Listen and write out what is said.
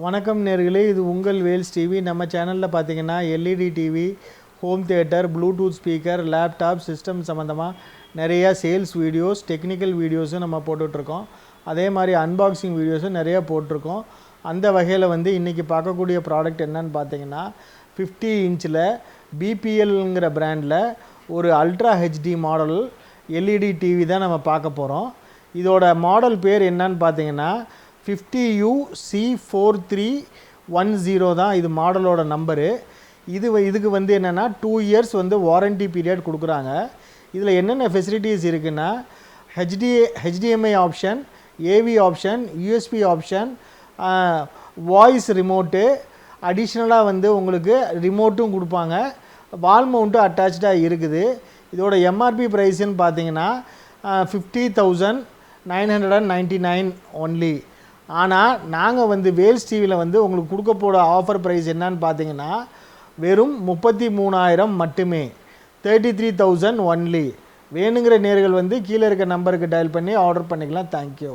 வணக்கம் நேர்களே, இது உங்கள் வேல்ஸ் டிவி. நம்ம சேனலில் பார்த்தீங்கன்னா LED TV, home theatre, Bluetooth speaker, laptop, system சம்மந்தமாக நிறையா சேல்ஸ் வீடியோஸ், டெக்னிக்கல் வீடியோஸும் நம்ம போட்டுட்ருக்கோம். அதே மாதிரி அன்பாக்சிங் வீடியோஸும் நிறையா போட்டிருக்கோம். அந்த வகையில் இன்றைக்கி பார்க்கக்கூடிய ப்ராடக்ட் என்னன்னு பார்த்தீங்கன்னா 50 இன்ச்சில் பிபிஎல்ங்கிற பிராண்டில் ஒரு ultra HD model LED TV தான் நம்ம பார்க்க போகிறோம். இதோட மாடல் பேர் என்னன்னு பார்த்தீங்கன்னா 50UC4310 தான் இது மாடலோட நம்பரு. இதுக்கு என்னென்னா 2 இயர்ஸ் வாரண்டி பீரியட் கொடுக்குறாங்க. இதில் என்னென்ன ஃபெசிலிட்டிஸ் இருக்குன்னா HDMI option, AV option, USB option, voice remote, அடிஷ்னலாக உங்களுக்கு ரிமோட்டும் கொடுப்பாங்க. வால் மவுண்ட்டும் அட்டாச்சாக இருக்குது. இதோட எம்ஆர்பி ப்ரைஸ்ன்னு பார்த்தீங்கன்னா 50,999 ஒன்லி. ஆனால் நாங்கள் வேல்ஸ் டிவியில் உங்களுக்கு கொடுக்க போகிற ஆஃபர் ப்ரைஸ் என்னன்னு பார்த்தீங்கன்னா வெறும் 33,000 மட்டுமே, 33,000 ஒன்லி. வேணுங்கிற நேர்கள் கீழே இருக்க நம்பருக்கு டயல் பண்ணி ஆர்டர் பண்ணிக்கலாம். தேங்க்யூ.